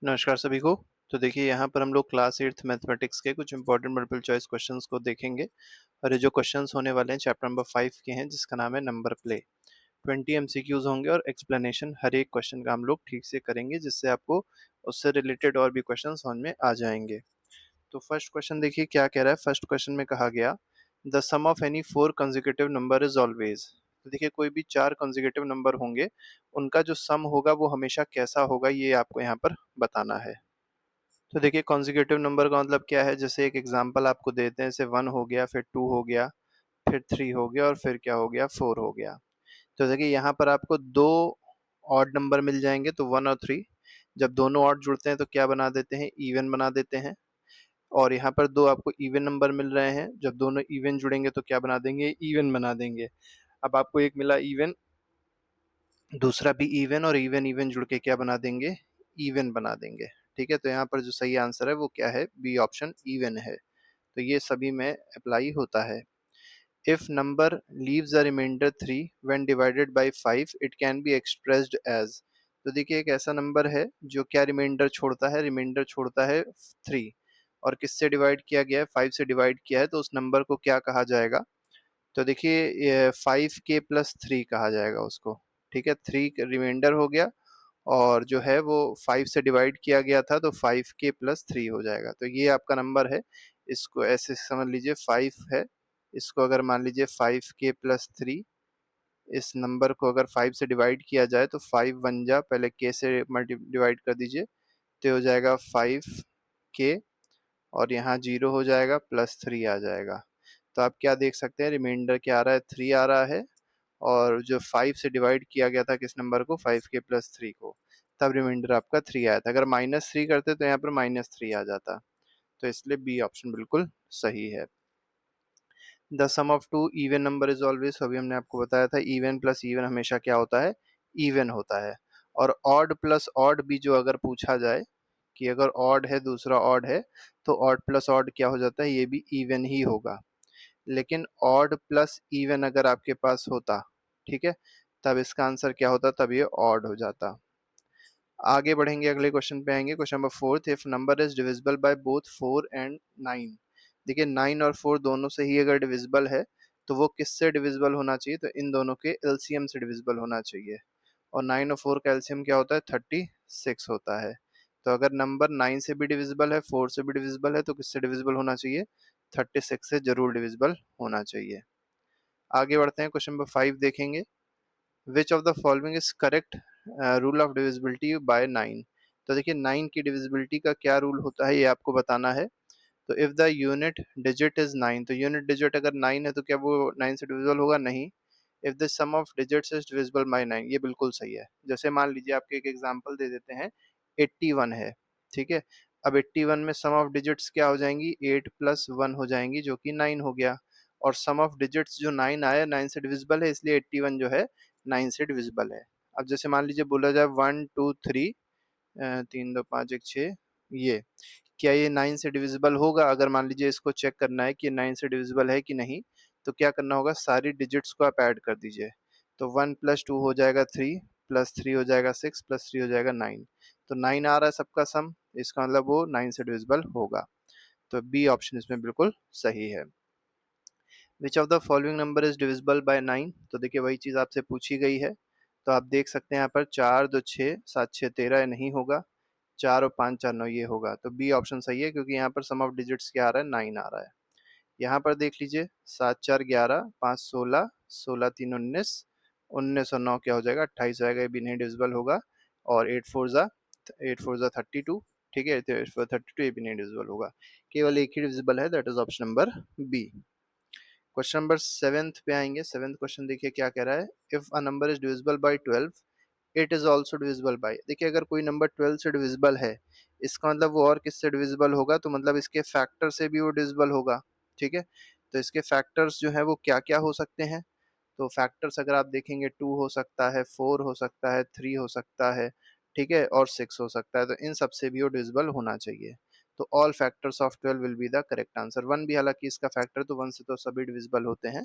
नमस्कार सभी को। तो देखिए यहाँ पर हम लोग क्लास 8th मैथमेटिक्स के कुछ इंपॉर्टेंट मल्टीपल चॉइस क्वेश्चंस को देखेंगे और ये जो क्वेश्चंस होने वाले हैं चैप्टर नंबर 5 के हैं जिसका नाम है नंबर प्ले। 20 एमसीक्यूज होंगे और एक्सप्लेनेशन हर एक क्वेश्चन का हम लोग ठीक से करेंगे जिससे आपको उससे रिलेटेड और भी क्वेश्चन समझ में आ जाएंगे। तो फर्स्ट क्वेश्चन देखिए क्या कह रहा है। फर्स्ट क्वेश्चन में कहा गया the sum of any 4 consecutive number is always. तो देखिए कोई भी 4 कंसेक्यूटिव नंबर होंगे उनका जो सम होगा वो हमेशा कैसा होगा ये आपको यहाँ पर बताना है। तो देखिए कॉन्जिक्यूटिव नंबर का मतलब क्या है, जैसे एक एग्जांपल आपको देते हैं, जैसे 1 हो गया, फिर 2 हो गया, फिर 3 हो गया और फिर क्या हो गया, 4 हो गया। तो देखिए यहाँ पर आपको दो ऑड नंबर मिल जाएंगे, तो 1 और 3 जब दोनों ऑड जुड़ते हैं तो क्या बना देते हैं, इवन बना देते हैं। और यहाँ पर दो आपको इवन नंबर मिल रहे हैं, जब दोनों इवन जुड़ेंगे तो क्या बना देंगे, इवन बना देंगे। अब आपको एक मिला इवन, दूसरा भी इवन, और इवन इवन जुड़ के क्या बना देंगे, इवन बना देंगे। ठीक है, तो यहाँ पर जो सही आंसर है वो क्या है, बी ऑप्शन इवन है। तो ये सभी में अप्लाई होता है। If number leaves a reminder 3 when divided by 5 it can be expressed as. तो देखिए एक ऐसा नंबर है जो क्या रिमाइंडर छोड़ता है, रिमाइंडर छोड़ता है 3, और किससे डिवाइड किया गया है, 5 से डिवाइड किया है, तो उस नंबर को क्या कहा जाएगा। तो देखिए ये 5k+3 कहा जाएगा उसको। ठीक है, 3 रिमाइंडर हो गया और जो है वो 5 से डिवाइड किया गया था, तो 5k+3 हो जाएगा। तो ये आपका नंबर है, इसको ऐसे समझ लीजिए 5 है। इसको अगर मान लीजिए 5k+3, इस नंबर को अगर 5 से डिवाइड किया जाए तो 5 वन जा, पहले k से मल्टी डिवाइड कर दीजिए, तो हो जाएगा 5k, और यहाँ 0 हो जाएगा, +3 आ जाएगा। तो आप क्या देख सकते हैं, रिमाइंडर क्या आ रहा है, 3 आ रहा है, और जो 5 से डिवाइड किया गया था किस नंबर को, 5k+3 को, तब रिमाइंडर आपका 3 आया था। अगर -3 करते तो यहाँ पर -3 आ जाता। तो इसलिए बी ऑप्शन बिल्कुल सही है। The sum of two even number is always, अभी हमने आपको बताया था इवन प्लस इवन हमेशा क्या होता है, इवन होता है। और ऑड प्लस ऑड भी जो अगर पूछा जाए कि अगर ऑड है दूसरा ऑड है, तो ऑड प्लस ऑड क्या हो जाता है, ये भी इवन ही होगा। लेकिन ऑड प्लस इवन अगर आपके पास होता, ठीक है, तब इसका आंसर क्या होता, तब ये ऑड हो जाता। आगे बढ़ेंगे, अगले क्वेश्चन पे आएंगे। Question number 4, if number is divisible by both 4 and 9। देखिए 9 और 4 दोनों से ही अगर डिविजिबल है तो वो किससे डिविजिबल होना चाहिए, तो इन दोनों के एलसीएम से डिविजिबल होना चाहिए। और 9 और 4 का एलसीएम क्या होता है, 36 होता है। तो अगर नंबर 9 से भी डिविजिबल है, 4 से भी डिविजिबल है, तो किससे डिविजिबल होना चाहिए, 36 से जरूर डिविजिबल होना चाहिए। आगे बढ़ते हैं, क्वेश्चन नंबर 5 देखेंगे। Which of the following is correct rule of divisibility bye 9। तो देखिए 9 की डिविजिबिलिटी का क्या रूल होता है ये आपको बताना है। तो if the unit digit is 9, तो यूनिट डिजिट अगर 9 है तो क्या वो 9 से डिविजिबल होगा, नहीं। If the sum of digits is divisible by 9, ये बिल्कुल सही है। जैसे मान लीजिए आपके एक एग्जांपल दे देते हैं, 81 है, ठीक है। अब 81 में सम ऑफ डिजिट्स क्या हो जाएंगी, 8 + 1 हो जाएंगी, जो कि 9 हो गया। और सम ऑफ डिजिट्स जो 9 आया, 9 से डिविजिबल है, इसलिए 81 जो है 9 से डिविजिबल है। अब जैसे मान लीजिए बोला जाए 1 2 3, 3 2 5 1 6, ये क्या ये 9 से डिविजिबल होगा। अगर मान लीजिए इसको चेक करना है कि 9 से डिविजिबल है कि नहीं, तो क्या करना होगा, सारी डिजिट्स को आप ऐड कर दीजिए। तो 1 + 2 हो जाएगा 3, +3 हो जाएगा 6, +3 हो जाएगा 9। तो 9 आ रहा है सबका सम, इसका मतलब वो 9 से डिविजिबल होगा। तो बी ऑप्शन इसमें बिल्कुल सही है। Which of the following number is divisible by 9। तो देखिए वही चीज आपसे पूछी गई है। तो आप देख सकते हैं यहाँ पर 4 2 6 7 6 13 नहीं होगा, 4 और 5 4 9 ये होगा। तो बी ऑप्शन सही है, क्योंकि यहाँ पर सम ऑफ डिजिट्स क्या आ रहा है, 9 आ रहा है। यहाँ पर देख लीजिए 7 4 11, 5 16, 16 3 19, 19 और 9 क्या हो जाएगा, 28 आएगा, ये भी नहीं डिविजिबल होगा। और 8 4 जा 32, ठीक है, तो 32 ये भी नहीं डिविजिबल होगा। केवल एक ही डिविजिबल है, that is option number B. Question number 7th पे आएंगे। 7th क्वेश्चन देखिए क्या कह रहा है, if a number is divisible bye 12 it is also divisible by. देखिए अगर कोई नंबर 12 से डिविजिबल है, इसका मतलब वो और किससे डिविजिबल होगा, तो मतलब इसके फैक्टर से भी वो डिविजिबल होगा। ठीक है, तो इसके फैक्टर्स जो है वो क्या क्या हो सकते हैं। तो फैक्टर्स अगर आप देखेंगे 2 हो सकता है, 4 हो सकता है, 3 हो सकता है, ठीक है, और 6 हो सकता है। तो इन सब से भी वो डिविजिबल होना चाहिए। तो all factors of 12 will be the correct answer. 1 भी हालांकि इसका फैक्टर, तो 1 से तो सभी डिविजिबल होते हैं।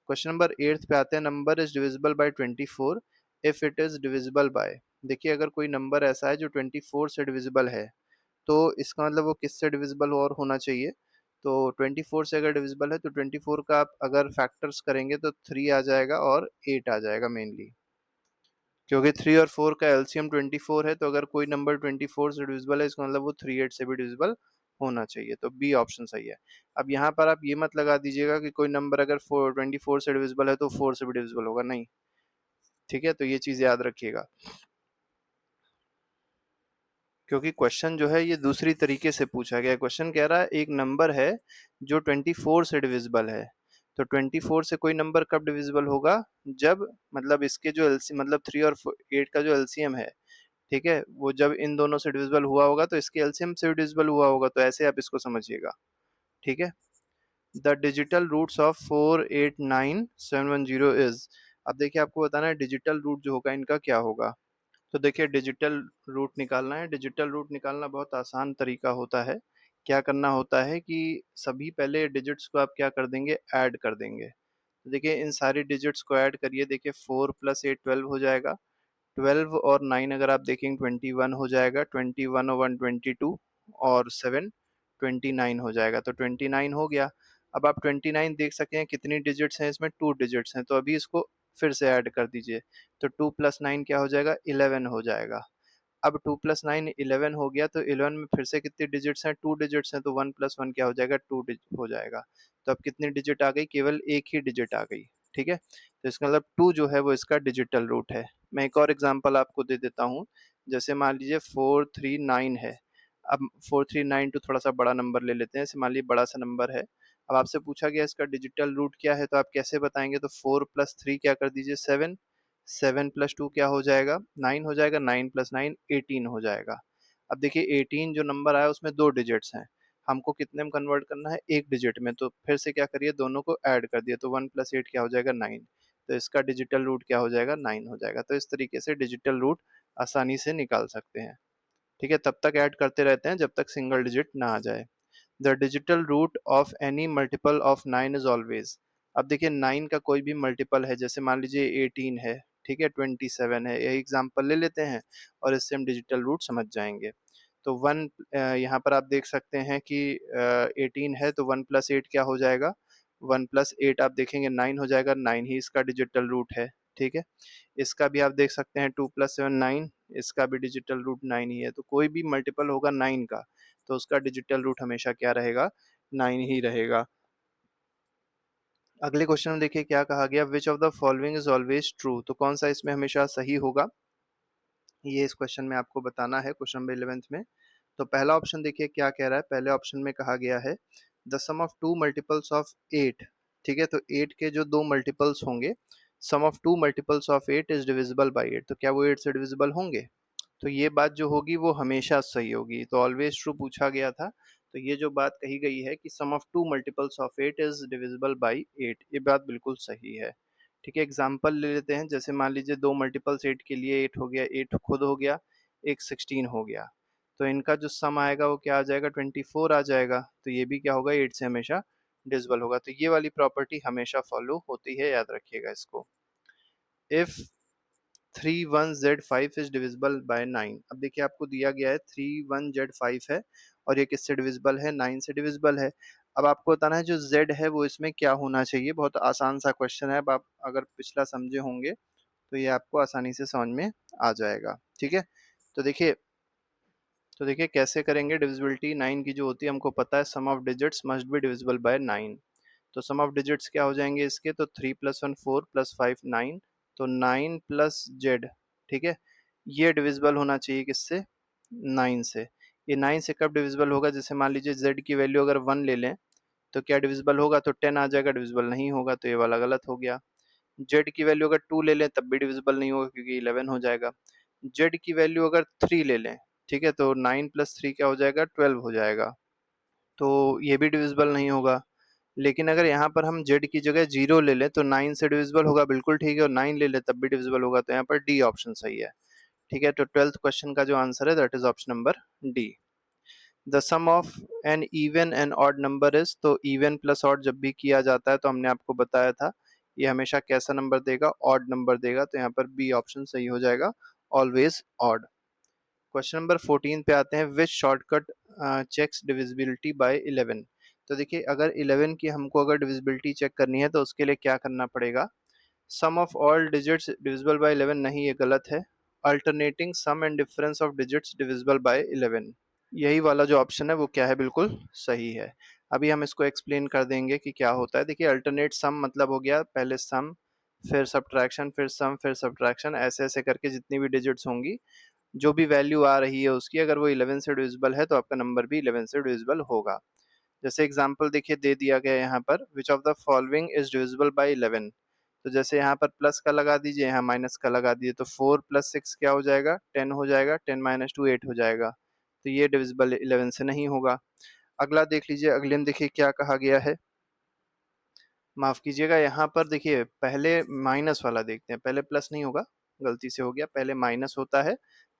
क्वेश्चन नंबर 8 पे आते हैं। Number is divisible bye 24 if it is divisible bye. देखिए अगर कोई नंबर ऐसा है जो 24 से डिविजिबल है, तो इसका मतलब वो किससे डिविजिबल और होना चाहिए? तो 24 से अगर डिविजिबल है तो 24 का आप अगर फैक्टर्स करेंगे तो 3 आ जाएगा और 8 आ जाएगा मेनली, क्योंकि 3 और 4 का एलसीएम 24 है, तो अगर कोई नंबर 24 से डिविजिबल है इसका मतलब वो 38 से भी डिविजिबल होना चाहिए, तो बी ऑप्शन सही है। अब यहाँ पर आप ये मत लगा दीजिएगा कि कोई नंबर अगर 24 से डिविजिबल है तो 4 से भी डिविजिबल होगा, नहीं। ठीक है, तो ये चीज याद रखिएगा, क्योंकि क्वेश्चन जो है ये दूसरी तरीके से पूछा गया है। क्वेश्चन कह रहा है एक नंबर है जो 24 से डिविजिबल है, तो 24 से कोई नंबर कब डिविजिबल होगा? जब मतलब इसके जो एलसी मतलब 3 और 8 का जो एलसीएम है, ठीक है, वो जब इन दोनों से डिविजिबल हुआ होगा तो इसके एलसीएम से भी डिविजिबल हुआ होगा, तो ऐसे आप इसको समझिएगा। ठीक है, the digital roots of 489710 is, अब देखिए आपको बताना है डिजिटल रूट जो होगा इनका क्या होगा। तो देखिए डिजिटल रूट निकालना है, डिजिटल रूट निकालना बहुत आसान तरीका होता है। क्या करना होता है कि सभी पहले डिजिट्स को आप क्या कर देंगे, ऐड कर देंगे। तो देखिए इन सारी डिजिट्स को ऐड करिए, देखिए 4 + 8 12 हो जाएगा, 12 और 9 अगर आप देखेंगे 21 हो जाएगा, 21 और 1 22 और 7 29 हो जाएगा, तो 29 हो गया। अब आप 29 देख सकते हैं कितनी डिजिट्स हैं इसमें, 2 डिजिट्स हैं, तो अभी इसको फिर से ऐड कर दीजिए, तो 2 + 9 क्या हो जाएगा, 11 हो जाएगा। अब 2 + 9 11 हो गया, तो 11 में फिर से कितनी डिजिट्स हैं, 2 डिजिट्स हैं, तो 1 + 1 क्या हो जाएगा, 2 हो जाएगा। तो अब कितनी डिजिट आ गई, केवल एक ही डिजिट आ गई। ठीक है, तो इसका मतलब 2 जो है वो इसका डिजिटल रूट है। मैं एक और एग्जांपल आपको दे देता हूँ, जैसे मान लीजिए 439 है। अब 439 थोड़ा सा बड़ा नंबर ले लेते हैं, जैसे मान लीजिए बड़ा सा नंबर है। अब आपसे पूछा गया इसका डिजिटल रूट क्या है, तो आप कैसे बताएंगे, तो 4 + 3 क्या कर दीजिए, 7, 7 + 2 क्या हो जाएगा, 9 हो जाएगा, 9 + 9 18 हो जाएगा। अब देखिए 18 जो नंबर आया उसमें 2 डिजिट्स हैं, हमको कितने में कन्वर्ट करना है, एक डिजिट में, तो फिर से क्या करिए, दोनों को ऐड कर दिया, तो 1 + 8 क्या हो जाएगा, 9, तो इसका डिजिटल रूट क्या हो जाएगा, 9 हो जाएगा। तो इस तरीके से डिजिटल रूट आसानी से निकाल सकते हैं। ठीक है, तब तक ऐड करते रहते हैं जब तक सिंगल डिजिट ना आ जाए। The digital root of any multiple of 9 is always, अब देखिए 9 का कोई भी मल्टीपल है, जैसे मान लीजिए 18 है, ठीक है, 27 है, यही एग्जांपल ले लेते हैं और इससे हम डिजिटल रूट समझ जाएंगे। तो वन यहाँ पर आप देख सकते हैं कि 18 है, तो 1 + 8 क्या हो जाएगा, 1 + 8 आप देखेंगे 9 हो जाएगा, 9 ही इसका डिजिटल रूट है। ठीक है, इसका भी आप देख सकते हैं 2 + 7 9, इसका भी डिजिटल रूट 9 ही है, तो कोई भी मल्टीपल होगा 9 का तो उसका डिजिटल रूट हमेशा क्या रहेगा, 9 ही रहेगा। अगले क्वेश्चन में देखिए क्या कहा गया, which of the following is always true, तो कौन सा इसमें हमेशा सही होगा, ये इस क्वेश्चन में आपको बताना है, क्वेश्चन नंबर 11th में। तो पहला ऑप्शन देखिए क्या कह रहा है, पहले ऑप्शन में कहा गया है the sum of two multiples of 8, ठीक है, तो 8 के जो दो मल्टीपल्स होंगे, sum of two multiples of 8 is divisible by 8, तो क्या वो 8 से डिविजिबल होंगे? तो ये बात जो होगी वो हमेशा सही होगी, तो ऑलवेज ट्रू पूछा गया था, तो ये जो बात कही गई है कि sum of two multiples of 8 is divisible by 8, ये बात बिल्कुल सही है। ठीक है, एग्जाम्पल ले लेते हैं, जैसे मान लीजिए दो मल्टीपल्स 8 के लिए 8 हो गया, 8 खुद हो गया, एक 16 हो गया, तो इनका जो सम आएगा वो क्या आ जाएगा, 24 आ जाएगा, तो ये भी क्या होगा, 8 से हमेशा डिविजिबल होगा, तो ये वाली प्रॉपर्टी हमेशा फॉलो होती है, याद रखिएगा इसको। If 31Z5 is divisible by 9, अब देखिए आपको दिया गया है 31Z5 है और ये किससे डिविजिबल है, 9 से डिविजिबल है। अब आपको बताना है जो Z है वो इसमें क्या होना चाहिए, बहुत आसान सा क्वेश्चन है, अब आप अगर पिछला समझे होंगे तो ये आपको आसानी से समझ में आ जाएगा। ठीक है, तो देखिए कैसे करेंगे, डिविजिबिलिटी 9 की जो होती है हमको पता है, sum of digits must be divisible by 9, तो सम ऑफ डिजिट्स क्या हो जाएंगे इसके, तो 3 + 1 4 + 5 9, तो 9 + Z, ठीक है, ये डिविजिबल होना चाहिए किससे, 9 से। ये 9 से कब डिविजिबल होगा, जैसे मान लीजिए Z की वैल्यू अगर 1 ले लें तो क्या डिविजिबल होगा, तो 10 आ जाएगा, डिविजिबल नहीं होगा, तो ये वाला गलत हो गया। Z की वैल्यू अगर 2 ले लें तब भी डिविजिबल नहीं होगा क्योंकि 11 हो जाएगा। Z की वैल्यू अगर 3 ले लें, ठीक है, तो 9 + 3 क्या हो जाएगा, 12 हो जाएगा, तो ये भी डिविजिबल नहीं होगा। लेकिन अगर यहाँ पर हम Z की जगह 0 ले लें तो 9 से डिविजिबल होगा, बिल्कुल ठीक है, और 9 ले लें तब भी डिविजिबल होगा, तो यहाँ पर डी ऑप्शन सही है। ठीक है, तो 12th क्वेश्चन का जो आंसर है that is option number D. The sum of an even and odd number is, तो इवन प्लस ऑड जब भी किया जाता है तो हमने आपको बताया था ये हमेशा कैसा नंबर देगा, ऑड नंबर देगा, तो यहाँ पर बी ऑप्शन सही हो जाएगा, ऑलवेज ऑड। क्वेश्चन नंबर 14 पे आते हैं, which shortcut checks divisibility by 11। तो देखिए अगर 11 की हमको अगर डिविजिबिलिटी चेक करनी है तो उसके लिए क्या करना पड़ेगा, sum of all digits divisible by 11, नहीं ये गलत है, alternating sum and difference of digits divisible by 11, यही वाला जो ऑप्शन है वो क्या है, बिल्कुल सही है। अभी हम इसको एक्सप्लेन कर देंगे कि क्या होता है। देखिए अल्टरनेट सम मतलब हो गया पहले सम, फिर सब्ट्रैक्शन, फिर सम, फिर सब्ट्रैक्शन, ऐसे ऐसे करके जितनी भी डिजिट्स होंगी, जो भी वैल्यू आ रही है उसकी, अगर वो 11 से डिविजिबल है तो आपका नंबर भी 11 से डिविजिबल होगा। जैसे एग्जांपल देखिए दे दिया गया है यहाँ पर, which of the following is divisible by 11। तो जैसे यहाँ पर प्लस का लगा दीजिए, यहाँ माइनस का लगा दीजिए, तो 4 प्लस 6 क्या हो जाएगा, 10 हो जाएगा, 10 माइनस 2 8 हो जाएगा। तो ये डिविजिबल 11 से नहीं होगा। अगला देख लीजिए, अगले में देखिए क्या कहा गया है, माफ कीजिएगा यहाँ पर देखिए पहले माइनस वाला देखते हैं, पहले प्लस नहीं होगा, गलती से हो गया, पहले माइनस होता है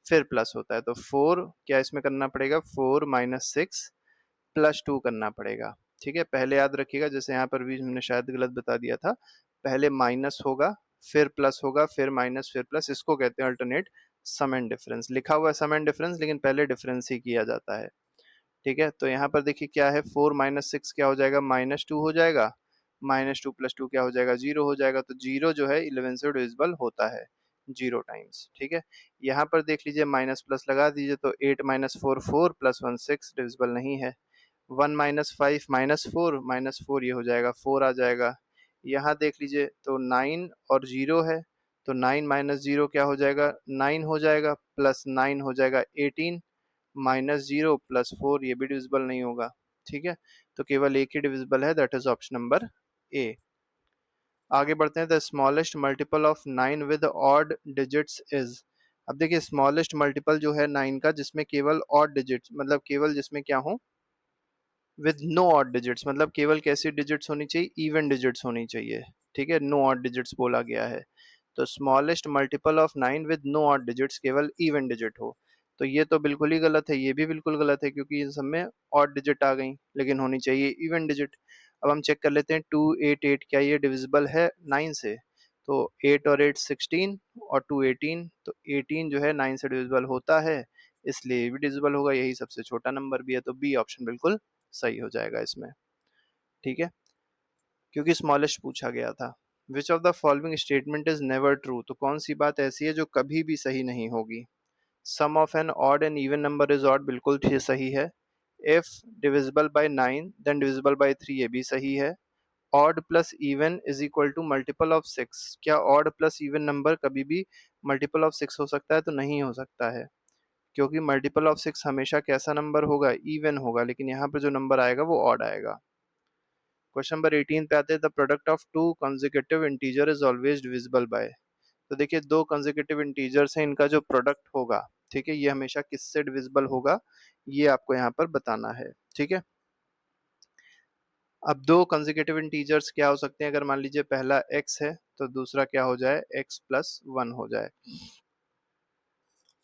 फिर प्लस होता है। तो 4 क्या इसमें करना पड़ेगा, 4 माइनस 6 प्लस 2 करना पड़ेगा। ठीक है, पहले याद रखिएगा, जैसे यहाँ पर भी हमने शायद गलत बता दिया था, पहले माइनस होगा फिर प्लस होगा फिर माइनस फिर प्लस, इसको कहते हैं अल्टरनेट सम एंड डिफरेंस। लिखा हुआ है सम एंड डिफरेंस लेकिन पहले डिफरेंस ही किया जाता है। ठीक है, तो यहाँ पर देखिए क्या है, 4 माइनस 6 क्या हो जाएगा, माइनस 2 हो जाएगा, माइनस 2 प्लस 2 क्या हो जाएगा, 0 हो जाएगा। तो 0 जो है 11 से डिविजिबल होता है 0 टाइम्स। ठीक है, यहाँ पर देख लीजिए माइनस प्लस लगा दीजिए, तो 8 माइनस 4 4 प्लस 1 6, डिविजिबल नहीं है। 1 माइनस 5 माइनस 4 ये हो जाएगा 4 आ जाएगा। यहाँ देख लीजिए तो 9 और 0 है, तो 9 माइनस 0 क्या हो जाएगा, 9 हो जाएगा, प्लस 9 हो जाएगा 18, माइनस 0 प्लस 4, ये भी डिविजिबल नहीं होगा। ठीक है, तो केवल एक ही डिविजिबल है, that is option number A. आगे बढ़ते हैं, the smallest multiple of 9 with odd digits is. अब देखिए स्मॉलेस्ट मल्टीपल जो है 9 का जिसमें केवल ऑड डिजिट्स, मतलब केवल जिसमें क्या हो, विद नो ऑड डिजिट्स, मतलब केवल कैसी डिजिट्स होनी चाहिए, इवन डिजिट्स होनी चाहिए। ठीक है, नो ऑड डिजिट्स बोला गया है। तो smallest multiple of 9 with no odd digits, केवल इवन डिजिट हो। तो ये तो बिल्कुल ही गलत है, ये भी बिल्कुल गलत है, क्योंकि इन सब में ऑड डिजिट आ गई, लेकिन होनी चाहिए इवन डिजिट। अब हम चेक कर लेते हैं 2 8 8 क्या ये डिविजिबल है 9 से। तो 8 और 8 16 और 2 18, तो 18 जो है 9 से डिविजिबल होता है, इसलिए ये भी डिविजिबल होगा, यही सबसे छोटा नंबर भी है, तो बी ऑप्शन बिल्कुल सही हो जाएगा इसमें। ठीक है, क्योंकि स्मॉलेस्ट पूछा गया था। Which of the following statement is never true, तो कौन सी बात ऐसी है जो कभी भी सही नहीं होगी। Sum of an odd and even number is odd, बिल्कुल सही है। If divisible by 9 then divisible by 3, ये भी सही है। Odd plus even is equal to multiple of 6, क्या ऑड प्लस इवन नंबर कभी भी मल्टीपल ऑफ 6 हो सकता है, तो नहीं हो सकता है, क्योंकि मल्टीपल ऑफ 6 हमेशा कैसा नंबर होगा, इवन होगा, लेकिन यहाँ पे जो नंबर आएगा वो ऑड आएगा। क्वेश्चन नंबर 18 पे आते हैं, the product of to consecutive integer is always divisible by. तो देखिए दो कंसेक्यूटिव इंटीजर्स हैं, इनका जो प्रोडक्ट होगा, ठीक है, ये हमेशा किससे डिविजिबल होगा, ये आपको यहाँ पर बताना है। ठीक है, अब दो कंसेक्यूटिव इंटीजर्स क्या हो सकते हैं, अगर मान लीजिए पहला x है तो दूसरा क्या हो जाए, x प्लस 1 हो जाए।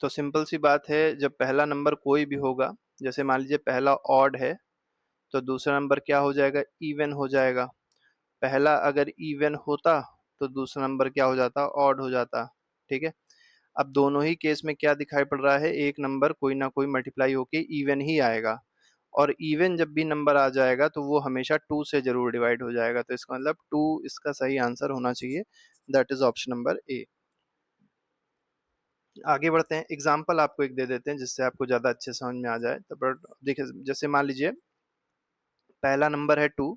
तो सिंपल सी बात है, जब पहला नंबर कोई भी होगा, जैसे मान लीजिए पहला ऑड है तो दूसरा नंबर क्या हो जाएगा, इवन हो जाएगा। पहला अगर इवन होता तो दूसरा नंबर क्या हो जाता, ऑड हो जाता। ठीक है, अब दोनों ही केस में क्या दिखाई पड़ रहा है, एक नंबर कोई ना कोई मल्टीप्लाई होके इवन ही आएगा, और इवन जब भी नंबर आ जाएगा तो वो हमेशा 2 से जरूर डिवाइड हो जाएगा, तो इसका मतलब 2 इसका सही आंसर होना चाहिए, that is option number A. आगे बढ़ते हैं, एग्जाम्पल आपको एक दे देते हैं जिससे आपको ज्यादा अच्छे समझ में आ जाए। तो देखिए जैसे मान लीजिए पहला नंबर है 2,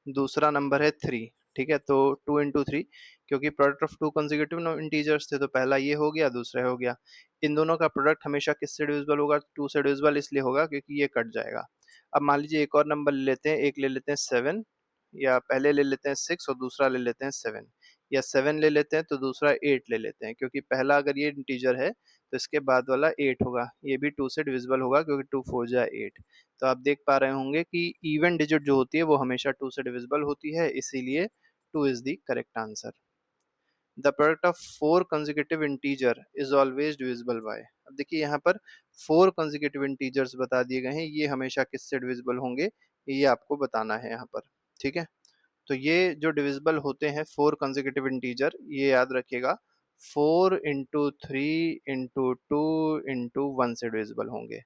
दूसरा नंबर है 3। ठीक है, तो 2 इंटू 3, क्योंकि product of to consecutive integers थे, तो पहला ये हो गया दूसरा हो गया। इन दोनों का प्रोडक्ट हमेशा किससे डिविजिबल होगा, 2 से डिविजिबल इसलिए होगा क्योंकि ये कट जाएगा। अब मान लीजिए एक और नंबर ले लेते हैं, एक ले लेते हैं 7, या पहले ले लेते हैं 6 और दूसरा ले लेते हैं 7, या 7 ले लेते हैं तो दूसरा 8 ले लेते हैं, क्योंकि पहला अगर ये इंटीजर है तो इसके बाद वाला 8 होगा, ये भी 2 से डिविजिबल होगा क्योंकि 2 4 जा 8। तो आप देख पा रहे होंगे कि इवन डिजिट जो होती है वो हमेशा 2 से डिविजिबल होती है, इसीलिए 2 is the correct answer. The product of 4 consecutive integer is always divisible by. अब देखिए यहाँ पर 4 कंसेक्यूटिव इंटीजर्स बता दिए गए हैं, ये हमेशा किससे डिविजिबल होंगे, ये आपको बताना है यहाँ पर। ठीक है, तो ये जो डिविजिबल होते हैं 4 कंसेक्यूटिव इंटीजर, ये याद रखिएगा, 4 इंटू 3 इंटू 2 इंटू 1 से डिविजिबल होंगे।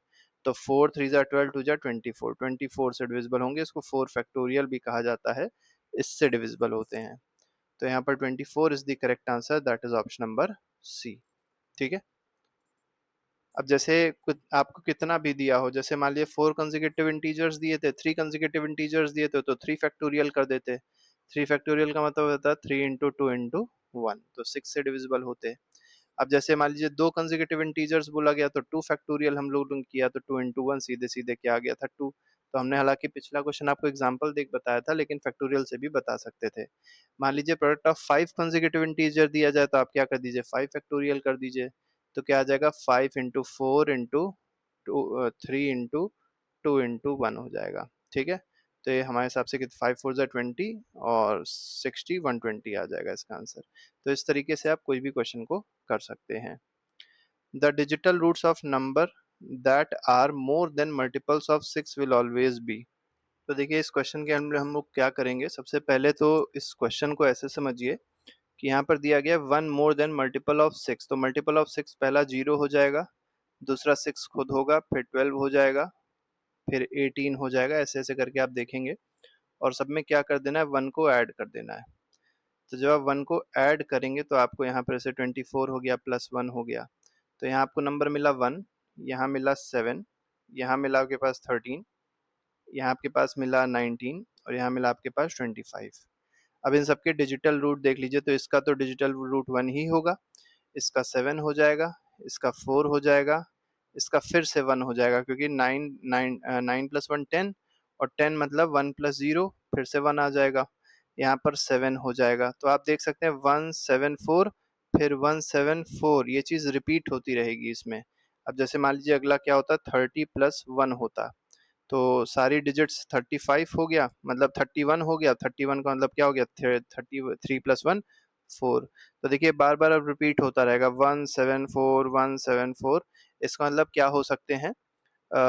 तो 4 3 जा 12, 2 जा 24, 24 से डिविजिबल होंगे। इसको 4 फैक्टोरियल भी कहा जाता है, इससे डिविजिबल होते हैं। तो यहाँ पर 24 is the correct answer, that is option number C. ठीक है। अब जैसे कुछ आपको कितना भी दिया हो, जैसे मान लीजिए 4 कंसेक्यूटिव इंटीजर्स दिए थे, 3 कंसेक्यूटिव इंटीजर्स दिए थे, तो 3 फैक्टोरियल कर देते। 3 फैक्टोरियल का मतलब होता है 3 इंटू 2 इंटू 1, तो 6 से डिविजिबल होते। अब जैसे मान लीजिए 2 कंसेक्यूटिव इंटीजर्स बोला गया, तो 2 फैक्टोरियल हम लोग ने किया, तो 2 इंटू 1 सीधे सीधे क्या आ गया था 2। तो हमने हालांकि पिछला क्वेश्चन आपको एग्जांपल देख बताया था, लेकिन फैक्टोरियल से भी बता सकते थे। मान लीजिए प्रोडक्ट ऑफ 5 कंसेक्यूटिव इंटीजर दिया जाए, तो आप क्या कर दीजिए 5 फैक्टोरियल कर दीजिए। तो क्या आ जाएगा 5 इंटू 4 इंटू 3 इंटू 2 इंटू 1 हो जाएगा। ठीक है। तो ये हमारे हिसाब से कितना 5 4 20 और 60 120 आ जाएगा इसका आंसर। तो इस तरीके से आप कोई भी क्वेश्चन को कर सकते हैं। The digital roots of number that are more than multiples of 6 will always be. तो देखिए इस क्वेश्चन के अंदर हम लोग क्या करेंगे, सबसे पहले तो इस क्वेश्चन को ऐसे समझिए कि यहाँ पर दिया गया 1 मोर देन मल्टीपल ऑफ 6, तो मल्टीपल ऑफ 6 पहला 0 हो जाएगा, दूसरा 6 खुद होगा, फिर 12 हो जाएगा, फिर 18 हो जाएगा, ऐसे ऐसे करके आप देखेंगे। और सब में क्या कर देना है 1 को ऐड कर देना है। तो जब आप 1 को ऐड करेंगे तो आपको यहाँ पर ऐसे 24 हो गया प्लस 1 हो गया। तो यहाँ आपको नंबर मिला 1, यहाँ मिला 7, यहाँ मिला आपके पास 13, यहाँ आपके पास मिला 19 और यहाँ मिला आपके पास 25। अब इन सबके डिजिटल रूट देख लीजिए, तो इसका तो डिजिटल रूट 1 ही होगा, इसका 7 हो जाएगा, इसका 4 हो जाएगा, इसका फिर से 1 हो जाएगा, क्योंकि 9 प्लस 1 10, और 10 मतलब 1 प्लस 0 फिर से 1 आ जाएगा। यहाँ पर 7 हो जाएगा। तो आप देख सकते हैं 174 फिर 174, ये चीज़ रिपीट होती रहेगी इसमें। अब जैसे मान लीजिए अगला क्या होता 30 प्लस 1 होता, तो सारी डिजिट्स 35 हो गया, मतलब 31 हो गया, 31 का मतलब क्या हो गया 33 प्लस 1 4। तो देखिए बार बार अब रिपीट होता रहेगा 174 174। इसका मतलब क्या हो सकते हैं,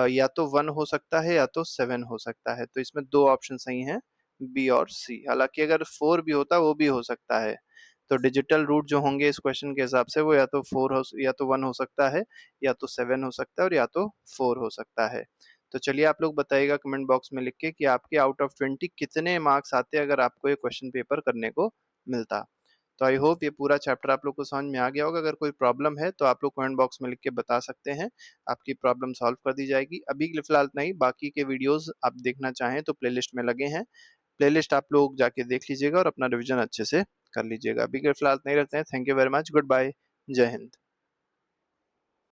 या तो 1 हो सकता है या तो 7 हो सकता है। तो इसमें दो ऑप्शन सही हैं, बी और सी। हालांकि अगर 4 भी होता वो भी हो सकता है। तो डिजिटल रूट जो होंगे इस क्वेश्चन के हिसाब से वो या तो 4 हो, या तो 1 हो सकता है, या तो 7 हो सकता है, और या तो 4 हो सकता है। तो चलिए आप लोग बताइएगा कमेंट बॉक्स में लिख के कि आपके आउट ऑफ 20 कितने मार्क्स आते अगर आपको ये क्वेश्चन पेपर करने को मिलता। तो आई होप ये पूरा चैप्टर आप लोग को समझ में आ गया होगा। अगर कोई प्रॉब्लम है तो आप लोग कमेंट बॉक्स में लिख के बता सकते हैं, आपकी प्रॉब्लम सॉल्व कर दी जाएगी। अभी के लिए फिलहाल इतना ही, बाकी के वीडियोस आप देखना चाहें तो प्लेलिस्ट में लगे हैं, प्लेलिस्ट आप लोग जाके देख लीजिएगा और अपना रिवीजन अच्छे से कर लीजिएगा। अभी के लिए फिलहाल इतना ही रखते हैं। Thank you very much, good bye, जय हिंद।